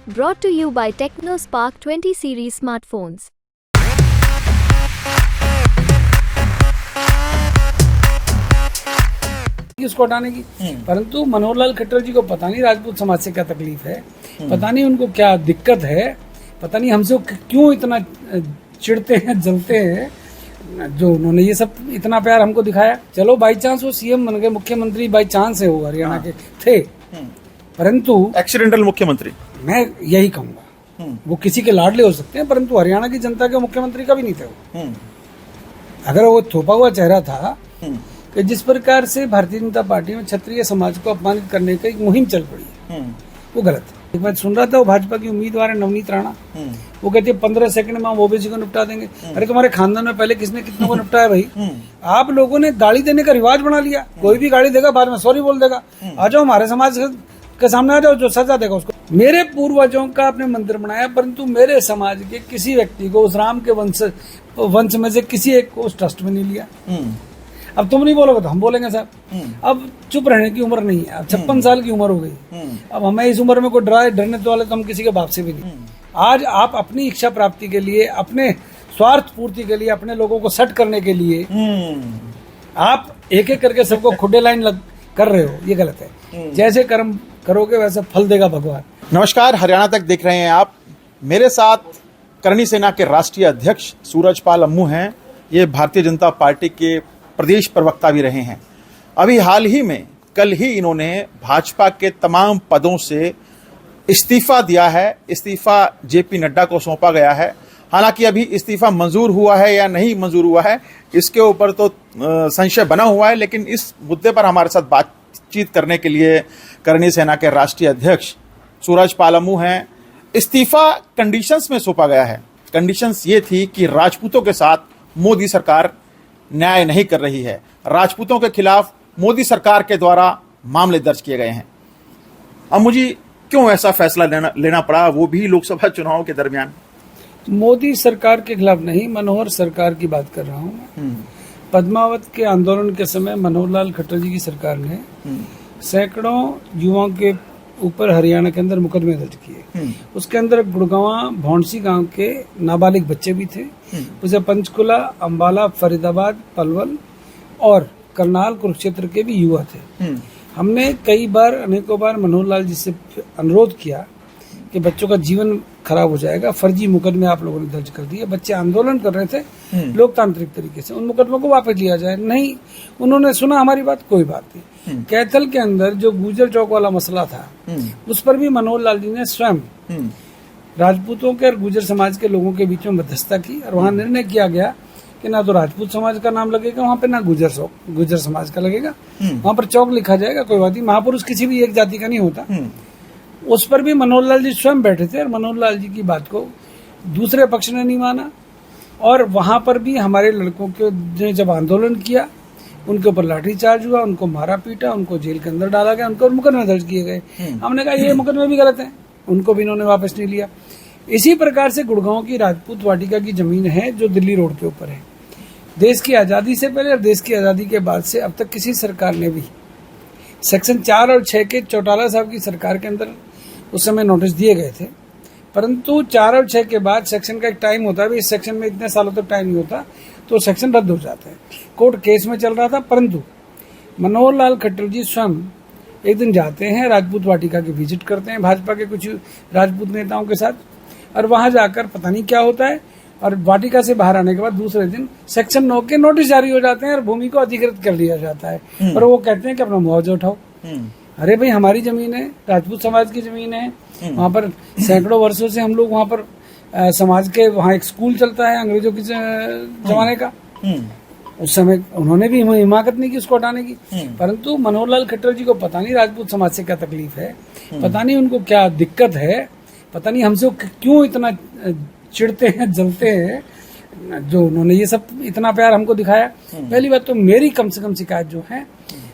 Brought to you by TechnoSpark 20 series smartphones. उसको हटाने की, परंतु मनोहर लाल खट्टर जी को पता नहीं राजपूत समाज से क्या तकलीफ है, पता नहीं उनको क्या दिक्कत है, पता नहीं हमसे क्यों इतना चिढ़ते हैं, जलते हैं, जो उन्होंने ये सब इतना प्यार हमको दिखाया। चलो बाई चांस वो सीएम बन गए, मुख्यमंत्री बाई चांस है वो हरियाणा के थे, परंतु एक्सीडेंटल मुख्यमंत्री मैं यही कहूंगा, वो किसी के लाडले हो सकते हैं परंतु हरियाणा की जनता के मुख्यमंत्री कभी नहीं थे वो। अगर वो थोपा हुआ चेहरा था कि जिस प्रकार से भारतीय जनता पार्टी में क्षत्रिय समाज को अपमानित करने की एक मुहिम चल पड़ी है, वो गलत है। एक बार सुन रहा था, वो भाजपा की उम्मीदवार है नवनीत राणा, वो कहती है 15 सेकंड में हम ओबीसी को निपटा देंगे। अरे तुम्हारे खानदान में पहले किसने कितनों को निपटाया भाई? आप लोगों ने गाली देने का रिवाज बना लिया, कोई भी गाली देगा बाद में सॉरी बोल देगा। आ जाओ हमारे समाज के सामने आ जाओ, जो सजा देगा उसको। मेरे पूर्वजों का आपने मंदिर बनाया, परंतु मेरे समाज के किसी व्यक्ति को उस राम के वंश में से किसी एक को उस ट्रस्ट में नहीं लिया। अब तुम नहीं बोलोगे तो हम बोलेंगे साहब। अब चुप रहने की उम्र नहीं है, अब 56 साल की उम्र हो गई। अब हमें इस उम्र में कोई डरने तो वाले तो हम किसी के बाप से भी नहीं। आज आप अपनी इच्छा प्राप्ति के लिए, अपने स्वार्थ पूर्ति के लिए, अपने लोगों को सेट करने के लिए आप एक एक करके सबको खुडे लाइन कर रहे हो, ये गलत है। जैसे कर्म करोगे वैसे फल देगा भगवान। नमस्कार, हरियाणा तक देख रहे हैं आप। मेरे साथ करणी सेना के राष्ट्रीय अध्यक्ष सूरजपाल अम्मू हैं। ये भारतीय जनता पार्टी के प्रदेश प्रवक्ता भी रहे हैं। अभी हाल ही में कल ही इन्होंने भाजपा के तमाम पदों से इस्तीफा दिया है। इस्तीफा जेपी नड्डा को सौंपा गया है। हालांकि अभी इस्तीफा मंजूर हुआ है या नहीं मंजूर हुआ है, इसके ऊपर तो संशय बना हुआ है, लेकिन इस मुद्दे पर हमारे साथ बातचीत करने के लिए करणी सेना के राष्ट्रीय अध्यक्ष सूरजपाल अम्मू हैं। इस्तीफा कंडीशंस में सौंपा गया है। कंडीशंस ये थी कि राजपूतों के साथ मोदी सरकार न्याय नहीं कर रही है, राजपूतों के खिलाफ मोदी सरकार के द्वारा मामले दर्ज किए गए हैं। अब मुझे क्यों ऐसा फैसला लेना पड़ा, वो भी लोकसभा चुनाव के दरमियान? मोदी सरकार के खिलाफ नहीं, मनोहर सरकार की बात कर रहा हूँ। पद्मावत के आंदोलन के समय मनोहर लाल खट्टर जी की सरकार ने सैकड़ों युवाओं के ऊपर हरियाणा के अंदर मुकदमे दर्ज किए। उसके अंदर गुड़गांव भौंसी गांव के नाबालिग बच्चे भी थे, उसे पंचकुला, अंबाला, फरीदाबाद, पलवल और करनाल, कुरुक्षेत्र के भी युवा थे। हमने कई बार, अनेकों बार मनोहर लाल जी से अनुरोध किया कि बच्चों का जीवन खराब हो जाएगा, फर्जी मुकदमे आप लोगों ने दर्ज कर दिए। बच्चे आंदोलन कर रहे थे लोकतांत्रिक तरीके से, उन मुकदमों को वापस लिया जाए। नहीं, उन्होंने सुना हमारी बात, कोई बात नहीं। कैथल के अंदर जो गुजर चौक वाला मसला था, उस पर भी मनोहर लाल जी ने स्वयं राजपूतों के और गुजर समाज के लोगों के बीच में मध्यस्थता की और वहां निर्णय किया गया कि ना तो राजपूत समाज का नाम लगेगा वहां पे, ना गुजर समाज का लगेगा। वहां पर चौक लिखा जाएगा, कोई बात नहीं, महापुरुष किसी भी एक जाति का नहीं होता। उस पर भी मनोहर लाल जी स्वयं बैठे थे और मनोहर लाल जी की बात को दूसरे पक्ष ने नहीं माना। और वहां पर भी हमारे लड़कों के जब आंदोलन किया, उनके ऊपर लाठीचार्ज हुआ, उनको मारा पीटा, उनको जेल के अंदर डाला गया, उनको मुकदमे दर्ज किए गए। हमने कहा ये मुकदमे भी गलत हैं, उनको भी इन्होंने वापस नहीं लिया। इसी प्रकार से गुड़गांव की राजपूत वाटिका की जमीन है जो दिल्ली रोड के ऊपर है। देश की आजादी से पहले और देश की आजादी के बाद से अब तक किसी सरकार ने भी सेक्शन 4 और 6 के चौटाला साहब की सरकार के अंदर उस समय नोटिस दिए गए थे, परंतु 4 और 6 के बाद सेक्शन का एक टाइम होता है, इस सेक्शन में इतने सालों तक टाइम नहीं होता, तो सेक्शन रद्द हो जाता है। कोर्ट केस में चल रहा था, परंतु मनोहर लाल खट्टर जी स्वयं एक दिन जाते हैं, राजपूत वाटिका की विजिट करते हैं भाजपा के कुछ राजपूत नेताओं के साथ, और वहां जाकर पता नहीं क्या होता है, और वाटिका से बाहर आने के बाद दूसरे दिन सेक्शन 9 के नोटिस जारी हो जाते हैं और भूमि को अधिकृत कर लिया जाता है और वो कहते हैं कि अपना मुआवजा उठाओ। अरे भाई, हमारी जमीन है, राजपूत समाज की जमीन है, वहां पर सैकड़ों वर्षों से हम लोग वहां पर समाज के वहां एक स्कूल चलता है अंग्रेजों के जमाने का। उस समय उन्होंने भी हिमाकत नहीं की उसको हटाने की, परंतु मनोहर लाल खट्टर जी को पता नहीं राजपूत समाज से क्या तकलीफ है, पता नहीं उनको क्या दिक्कत है, पता नहीं हमसे क्यों इतना चिढ़ते हैं, जलते हैं, जो उन्होंने ये सब इतना प्यार हमको दिखाया। पहली बात तो मेरी कम से कम शिकायत जो है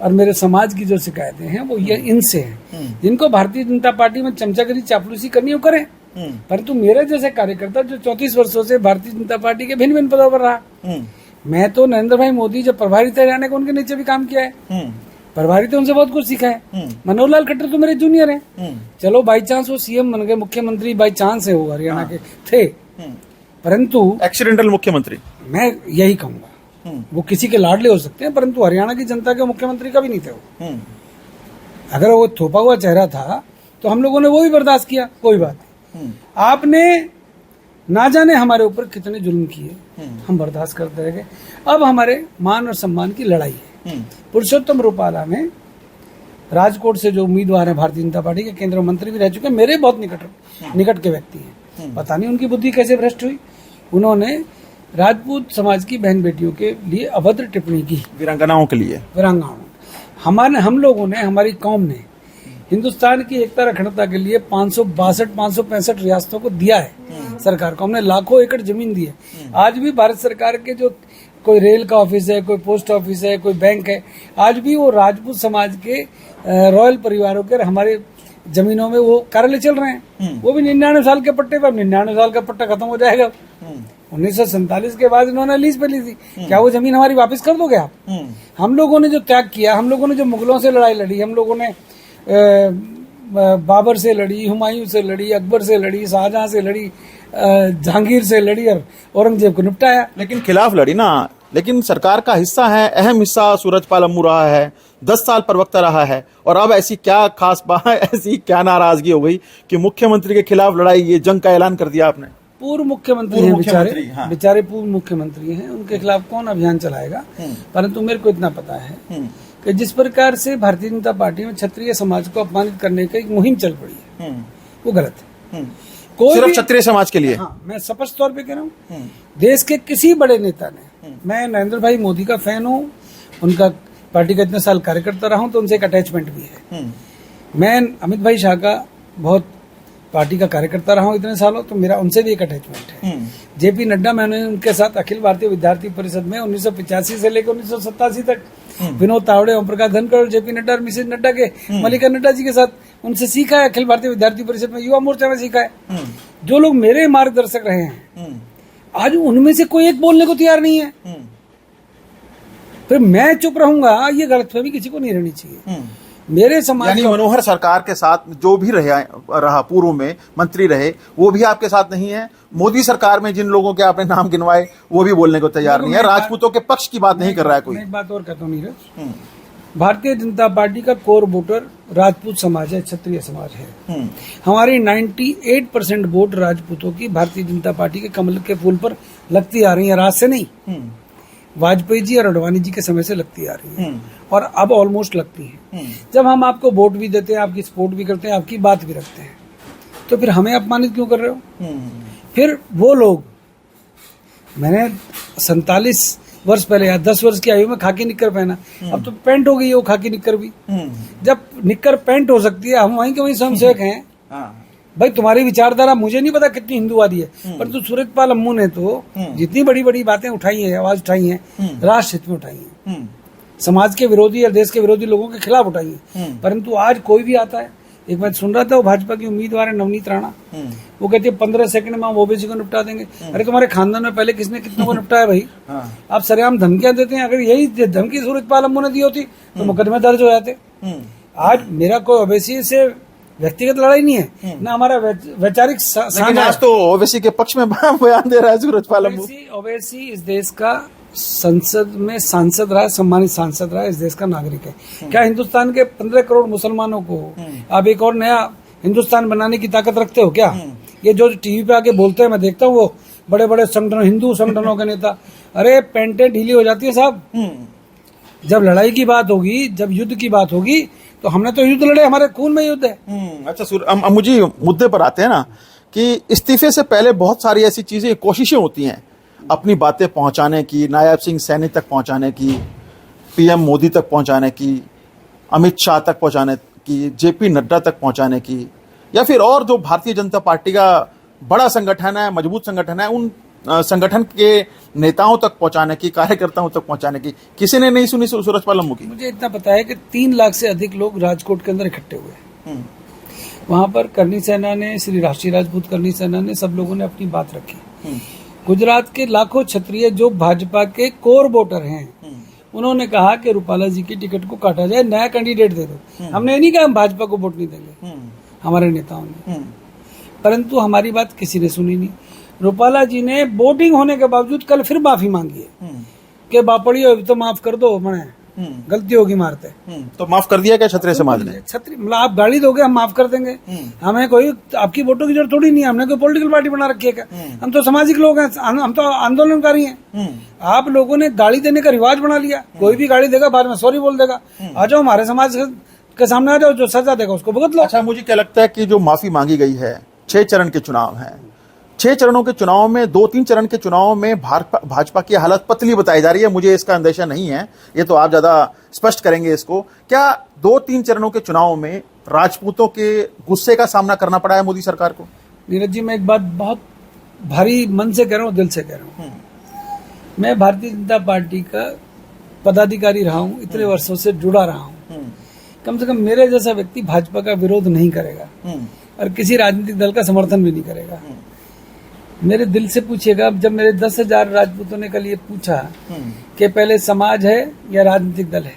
और मेरे समाज की जो शिकायतें हैं वो ये इनसे हैं, जिनको भारतीय जनता पार्टी में चमचागिरी चापलूसी करनी हो करें, परंतु मेरे जैसे कार्यकर्ता जो 34 वर्षों से भारतीय जनता पार्टी के भिन्न भिन्न पदों पर रहा, मैं तो नरेंद्र भाई मोदी जब प्रभारी थे रहने को उनके नीचे भी काम किया है, प्रभारी तो उनसे बहुत कुछ सीखा है। मनोहर लाल खट्टर तो मेरे जूनियर हैं। चलो बाई चांस वो सीएम बन गए, मुख्यमंत्री बाई चांस है, वो हरियाणा के थे, परंतु एक्सीडेंटल मुख्यमंत्री मैं यही कहूंगा, वो किसी के लाडले हो सकते हैं, परंतु हरियाणा की जनता के मुख्यमंत्री कभी नहीं थे वो। अगर वो थोपा हुआ चेहरा था तो हम लोगों ने वो भी बर्दाश्त किया, कोई बात नहीं। आपने ना जाने हमारे ऊपर कितने जुल्म किए, हम बर्दाश्त करते रह गए। अब हमारे मान और सम्मान की लड़ाई है। पुरुषोत्तम रूपाला में राजकोट से जो उम्मीदवार है भारतीय जनता पार्टी के, केंद्रीय मंत्री भी रह चुके हैं, मेरे बहुत निकट के व्यक्ति हैं। पता नहीं उनकी बुद्धि कैसे भ्रष्ट हुई, उन्होंने राजपूत समाज की बहन बेटियों के लिए अभद्र टिप्पणी की, वीरांगनाओं के लिए। हम लोगों ने, हमारी कौम ने हिंदुस्तान की एकता अखंडता के लिए 565 रियासतों को दिया है सरकार को, हमने लाखों एकड़ जमीन दी है। आज भी भारत सरकार के जो कोई रेल का ऑफिस है, कोई पोस्ट ऑफिस है, कोई बैंक है, आज भी वो राजपूत समाज के रॉयल परिवारों के हमारे जमीनों में वो कार्यालय चल रहे हैं। वो भी 99 साल के पट्टे पर। 99 साल का पट्टा खत्म हो जाएगा। 1947 के बाद इन्होंने लीज पे ली थी, क्या वो जमीन हमारी वापस कर दोगे आप? हम लोगों ने जो त्याग किया, हम लोगों ने जो मुगलों से लड़ाई लड़ी, हम लोगों ने बाबर से लड़ी, हुमायूं से लड़ी, अकबर से लड़ी, शाहजहां से लड़ी, जहांगीर से लड़ी और औरंगजेब को निपटाया। लेकिन खिलाफ लड़ी ना, लेकिन सरकार का हिस्सा है, अहम हिस्सा सूरजपाल अम्मू रहा है, 10 साल प्रवक्ता रहा है, और अब ऐसी क्या खास बात, ऐसी क्या नाराजगी हो गई कि मुख्यमंत्री के खिलाफ लड़ाई, ये जंग का ऐलान कर दिया आपने? पूर्व मुख्यमंत्री हैं बेचारे पूर्व मुख्यमंत्री हैं, उनके खिलाफ कौन अभियान चलाएगा? परंतु मेरे को इतना पता है कि जिस प्रकार से भारतीय जनता पार्टी में क्षत्रिय समाज को अपमानित करने की एक मुहिम चल पड़ी है, वो गलत है। सिर्फ क्षत्रिय समाज के लिए? हाँ, मैं स्पष्ट तौर पे कह रहा हूँ, देश के किसी बड़े नेता ने, मैं नरेंद्र भाई मोदी का फैन हूँ, उनका पार्टी का इतने साल कार्यकर्ता रहा हूँ, तो उनसे एक अटैचमेंट भी है। मैं अमित भाई शाह का बहुत पार्टी का कार्यकर्ता रहा हूँ इतने सालों, तो मेरा उनसे भी एक अटैचमेंट है। जेपी नड्डा, मैंने उनके साथ अखिल भारतीय विद्यार्थी परिषद में 1985 से लेकर 1987 तक विनोद तावड़े, ओम प्रकाश धनखड़, जेपी नड्डा और मिसेज नड्डा के, मल्लिका नड्डा जी के साथ उनसे सीखा है। अखिल भारतीय विद्यार्थी परिषद में, युवा मोर्चा में सीखा है। जो लोग मेरे मार्गदर्शक रहे हैं, आज उनमें से कोई एक बोलने को तैयार नहीं है, फिर मैं चुप रहूंगा, ये गलतफहमी किसी को नहीं रहनी चाहिए। मेरे समाज, यानी मनोहर सरकार के साथ जो भी रहा पूर्व में मंत्री रहे, वो भी आपके साथ नहीं है। मोदी सरकार में जिन लोगों के आपने नाम गिनवाए, वो भी बोलने को तैयार नहीं है, राजपूतों के पक्ष की बात नहीं कर रहा है कोई। मैं एक बात और कहता हूँ नीरज, भारतीय जनता पार्टी का कोर वोटर राजपूत समाज है, क्षत्रिय समाज है। हमारी 98% वोट राजपूतों की भारतीय जनता पार्टी के कमल के फूल पर लगती आ रही है, रात से नहीं, वाजपेयी जी और अडवाणी जी के समय से लगती आ रही है, और अब ऑलमोस्ट लगती है। जब हम आपको वोट भी देते हैं, आपकी सपोर्ट भी करते हैं, आपकी बात भी रखते हैं, तो फिर हमें अपमानित क्यों कर रहे हो? फिर वो लोग, मैंने 47 वर्ष पहले या 10 वर्ष की आयु में खाकी निक्कर पहना, अब तो पैंट हो गई है वो खाकी निक्कर भी। जब निक्कर पैंट हो सकती है, हम वहीं के वहीं स्वयंसेवक हैं। भाई तुम्हारी विचारधारा मुझे नहीं पता कितनी हिंदूवादी है, परंतु सूरजपाल अम्मू ने तो जितनी बड़ी बड़ी बातें उठाई है, आवाज उठाई है, राष्ट्र हित में उठाई है, समाज के विरोधी या देश के विरोधी लोगों के खिलाफ उठाई है। परंतु आज कोई भी आता है, एक बात सुन रहा था, वो भाजपा की उम्मीदवार है नवनीत राणा, वो कहती है 15 सेकंड में हम ओबीसी को निपटा देंगे। अरे तुम्हारे खानदान में पहले किसने कितनों को निपटाया भाई? आप सरेआम धमकियां देते हैं। अगर यही धमकी सूरजपाल अम्मू ने दी होती तो मुकदमे दर्ज हो जाते। आज मेरा कोई ओबीसी से व्यक्तिगत लड़ाई नहीं है, ना हमारा वैचारिक लेकिन आज तो ओवैसी के पक्ष में बयान दे रहा है सूरजपाल अम्मू। ओवैसी इस देश का संसद में सांसद रहा, सम्मानित सांसद रहा, इस देश का नागरिक है। क्या हिंदुस्तान के 15 करोड़ मुसलमानों को आप एक और नया हिंदुस्तान बनाने की ताकत रखते हो क्या? ये जो टीवी पे आके बोलते हैं, मैं देखता हूँ वो बड़े बड़े संगठन, हिंदू संगठनों के नेता, अरे पेंटे ढीली हो जाती है साहब। जब लड़ाई की बात होगी, जब युद्ध की बात होगी, तो हमने तो युद्ध लड़े, हमारे खून में युद्ध है। अच्छा, मुझे मुद्दे पर आते हैं ना, कि इस्तीफे से पहले बहुत सारी ऐसी चीजें, कोशिशें होती हैं अपनी बातें पहुंचाने की, नायब सिंह सैनी तक पहुंचाने की, पीएम मोदी तक पहुंचाने की, अमित शाह तक पहुंचाने की, जेपी नड्डा तक पहुंचाने की, या फिर और जो भारतीय जनता पार्टी का बड़ा संगठन है, मजबूत संगठन है, उन संगठन के नेताओं तक पहुंचाने की, कार्यकर्ताओं तक पहुंचाने की, किसी ने नहीं सुनी सूरजपाल अम्मू की। मुझे इतना पता है कि 3 लाख से अधिक लोग राजकोट के अंदर इकट्ठे हुए। वहां पर करनी सेना ने, श्री राष्ट्रीय राजपूत करनी सेना ने, सब लोगों ने अपनी बात रखी। गुजरात के लाखों क्षत्रिय जो भाजपा के कोर वोटर हैं, उन्होंने कहा कि रूपाला जी की टिकट को काटा जाए, नया कैंडिडेट दे दो। हमने नहीं कहा हम भाजपा को वोट नहीं देंगे, हमारे नेताओं ने, परंतु हमारी बात किसी ने सुनी नहीं। रूपाला जी ने वोटिंग होने के बावजूद कल फिर माफी मांगी है कि बापड़ी हो तो माफ कर दो, मैंने गलती होगी मारते। तो माफ कर दिया क्या क्षत्रिय समाज ने? छत्री मतलब आप गाली दोगे हम माफ कर देंगे, हमें कोई आपकी वोटों की जरूरत थोड़ी नहीं है, हमने कोई पॉलिटिकल पार्टी बना रखी है क्या? हम तो सामाजिक लोग हैं, हम तो आंदोलनकारी हैं। आप लोगों ने गाली देने का रिवाज बना लिया, कोई भी गाली देगा बाद में सॉरी बोल देगा। आ जाओ हमारे समाज के सामने आ जाओ, जो सजा देगा उसको भुगत लो। अच्छा, मुझे क्या लगता है कि जो माफी मांगी गई है, 6 चरण के चुनाव हैं, 6 चरणों के चुनाव में 2-3 चरण के चुनाव में भाजपा की हालत पतली बताई जा रही है। मुझे इसका अंदेशा नहीं है, ये तो आप ज्यादा स्पष्ट करेंगे इसको। क्या 2-3 चरणों के चुनाव में राजपूतों के गुस्से का सामना करना पड़ा है मोदी सरकार को? नीरज जी, मैं एक बात बहुत भारी मन से कह रहा हूँ, दिल से कह रहा हूँ। मैं भारतीय जनता पार्टी का पदाधिकारी रहा हूँ, इतने वर्षों से जुड़ा रहा हूँ। कम से कम मेरे जैसा व्यक्ति भाजपा का विरोध नहीं करेगा और किसी राजनीतिक दल का समर्थन भी नहीं करेगा। मेरे दिल से पूछिएगा, जब मेरे 10,000 राजपूतों ने कल ये पूछा कि पहले समाज है या राजनीतिक दल है,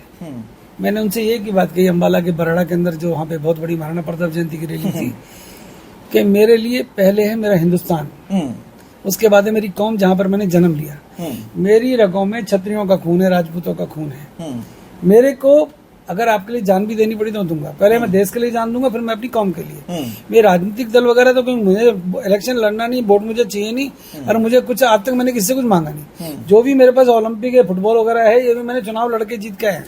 मैंने उनसे ये की बात कही, अम्बाला के बराड़ा के अंदर जो वहाँ पे बहुत बड़ी महाराणा प्रताप जयंती की रैली थी, कि मेरे लिए पहले है मेरा हिंदुस्तान, उसके बाद है मेरी कौम जहाँ पर मैंने जन्म लिया। मेरी रगों में क्षत्रियों का खून है, राजपूतों का खून है। मेरे को अगर आपके लिए जान भी देनी पड़ी तो दूंगा, पहले मैं देश के लिए जान दूंगा, फिर मैं अपनी कौम के लिए। मैं राजनीतिक दल वगैरह तो कोई, मुझे इलेक्शन लड़ना नहीं, वोट मुझे चाहिए नहीं, और मुझे कुछ आज तक मैंने किसी से कुछ मांगा नहीं। जो भी मेरे पास ओलंपिक है, फुटबॉल वगैरह है, ये भी मैंने चुनाव लड़के जीत के आए।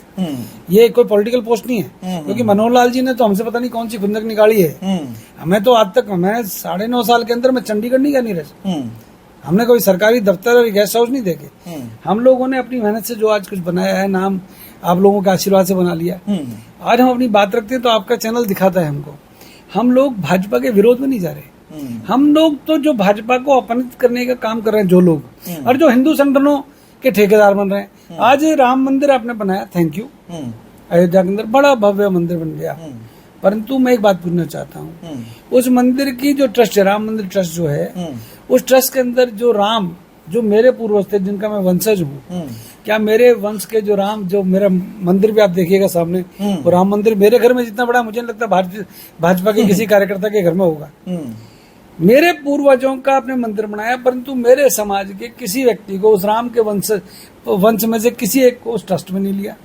ये कोई पॉलिटिकल पोस्ट नहीं है, क्योंकि मनोहर लाल जी ने तो हमसे पता नहीं कौन सी खुंदक निकाली है। हमें तो आज तक, मैं 9.5 साल के अंदर मैं चंडीगढ़ नहीं गया नीरज, हमने कोई सरकारी दफ्तर और गेस्ट हाउस नहीं देखे। हम लोगों ने अपनी मेहनत से जो आज कुछ बनाया है, नाम आप लोगों के आशीर्वाद से बना लिया। आज हम अपनी बात रखते हैं तो आपका चैनल दिखाता है हमको। हम लोग भाजपा के विरोध में नहीं जा रहे, हम लोग तो जो भाजपा को अपमानित करने का काम कर रहे हैं जो लोग, और जो हिंदू संगठनों के ठेकेदार बन रहे हैं। आज राम मंदिर आपने बनाया, थैंक यू, अयोध्या के अंदर बड़ा भव्य मंदिर बन गया, परंतु मैं एक बात पूछना चाहता हूँ, उस मंदिर की जो ट्रस्ट है, राम मंदिर ट्रस्ट जो है, उस ट्रस्ट के अंदर जो राम, जो मेरे पूर्वज थे, जिनका मैं वंशज हूँ, क्या मेरे वंश के जो राम, जो मेरा मंदिर भी आप देखिएगा सामने, वो राम मंदिर मेरे घर में जितना बड़ा मुझे नहीं लगता भाजपा के किसी कार्यकर्ता के घर में होगा। मेरे पूर्वजों का आपने मंदिर बनाया, परंतु मेरे समाज के किसी व्यक्ति को, उस राम के वंश में से किसी एक को उस ट्रस्ट में नहीं लिया।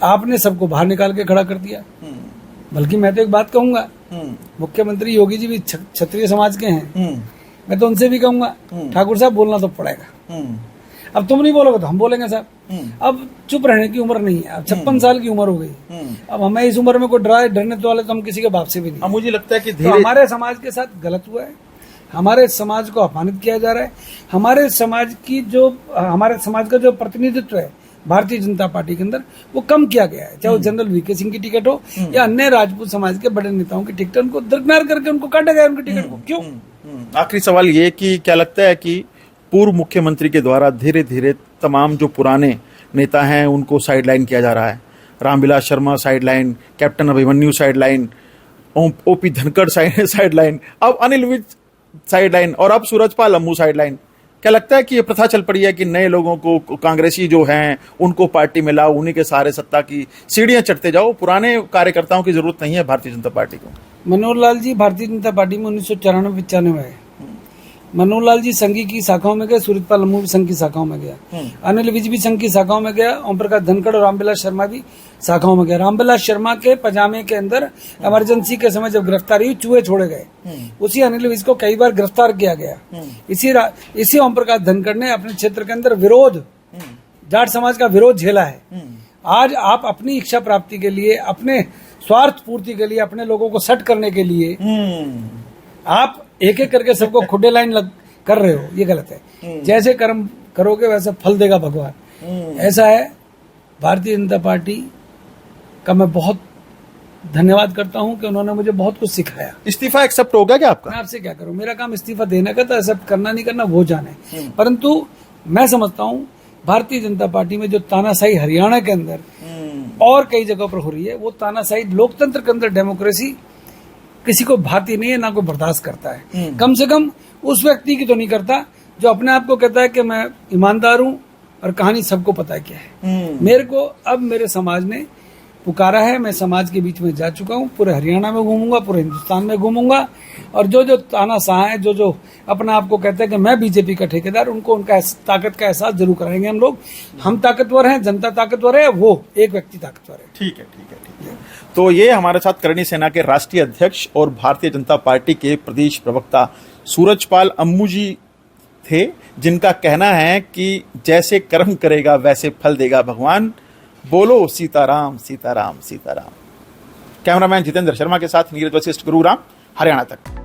आपने सबको बाहर निकाल के खड़ा कर दिया। बल्कि मैं तो एक बात कहूंगा, मुख्यमंत्री योगी जी भी क्षत्रिय समाज के हैं, मैं तो उनसे भी कहूंगा, ठाकुर साहब बोलना तो पड़ेगा। अब तुम नहीं बोलोगे तो हम बोलेंगे साहब। अब चुप रहने की उम्र नहीं है, अब 56 साल की उम्र हो गई। अब हमें इस उम्र में कोई डरने तो वाले तो हम किसी के बाप से भी नहीं। अब मुझे लगता है कि तो हमारे समाज के साथ गलत हुआ है, हमारे समाज को अपमानित किया जा रहा है। हमारे समाज का जो प्रतिनिधित्व है भारतीय जनता पार्टी के अंदर, वो कम किया गया है। चाहे वो जनरल वीके सिंह की टिकट हो या अन्य राजपूत समाज के बड़े नेताओं की टिकट, उनको दरकिनार करके उनको काटा गया उनकी टिकट को। क्यों? आखिरी सवाल ये कि क्या लगता है कि पूर्व मुख्यमंत्री के द्वारा धीरे धीरे तमाम जो पुराने नेता हैं उनको साइडलाइन किया जा रहा है? Ramvilas Sharma sideline, captain Abhimanyu sideline, OP Dhankhar sideline, अब अनिल विज साइडलाइन और अब सूरजपाल अम्मू साइडलाइन। क्या लगता है कि ये प्रथा चल पड़ी है कि नए लोगों को, कांग्रेसी जो हैं उनको पार्टी में लाओ, उन्हीं के सहारे सत्ता की सीढ़ियां चढ़ते जाओ, पुराने कार्यकर्ताओं की जरूरत नहीं है भारतीय जनता पार्टी को? मनोहर लाल जी भारतीय जनता पार्टी में 1994-95 में, मनोहर लाल जी संघी की शाखाओं में गए, सूरजपाल अम्मू भी संघ की शाखाओं में गया, अनिल विज भी संघ की शाखाओं में गया, ओम प्रकाश धनखड़ और रामविलास शर्मा भी शाखाओं में गया। रामविलास शर्मा के पजामे के अंदर इमरजेंसी के समय जब गिरफ्तारी हुई, चूहे छोड़े गए, उसी अनिल विज को कई बार गिरफ्तार किया गया। इसी ओम प्रकाश धनखड़ ने अपने क्षेत्र के अंदर विरोध, जाट समाज का विरोध झेला है। आज आप अपनी इच्छा प्राप्ति के लिए, अपने स्वार्थ पूर्ति के लिए, अपने लोगों को सट करने के लिए आप एक एक करके सबको खुडे लाइन कर रहे हो, ये गलत है। जैसे कर्म करोगे वैसे फल देगा भगवान, ऐसा है। भारतीय जनता पार्टी का मैं बहुत धन्यवाद करता हूं कि उन्होंने मुझे बहुत कुछ सिखाया। इस्तीफा एक्सेप्ट हो गया क्या आपका? मैं आपसे क्या करूं, मेरा काम इस्तीफा देने का था, एक्सेप्ट करना नहीं करना वो जाने। परंतु मैं समझता हूं भारतीय जनता पार्टी में जो तानाशाही हरियाणा के अंदर और कई जगहों पर हो रही है, वो तानाशाही लोकतंत्र के अंदर डेमोक्रेसी किसी को भाती नहीं है, ना कोई बर्दाश्त करता है। कम से कम उस व्यक्ति की तो नहीं करता जो अपने आप को कहता है कि मैं ईमानदार हूं, और कहानी सबको पता है क्या है। मेरे को अब मेरे समाज ने पुकारा है, मैं समाज के बीच में जा चुका हूँ, पूरे हरियाणा में घूमूंगा, पूरे हिंदुस्तान में घूमूंगा, और जो तानाशाह है, जो अपना आपको कहते हैं कि मैं बीजेपी का ठेकेदार, उनको उनका ताकत का एहसास जरूर कराएंगे हम लोग। हम ताकतवर हैं, जनता ताकतवर है, वो एक व्यक्ति ताकतवर है। ठीक है। तो ये हमारे साथ करणी सेना के राष्ट्रीय अध्यक्ष और भारतीय जनता पार्टी के प्रदेश प्रवक्ता सूरजपाल अम्मू जी थे, जिनका कहना है कि जैसे कर्म करेगा वैसे फल देगा भगवान, बोलो सीताराम सीताराम सीताराम। कैमरामैन जितेंद्र शर्मा के साथ नीरज वशिष्ठ, गुरुग्राम, हरियाणा तक।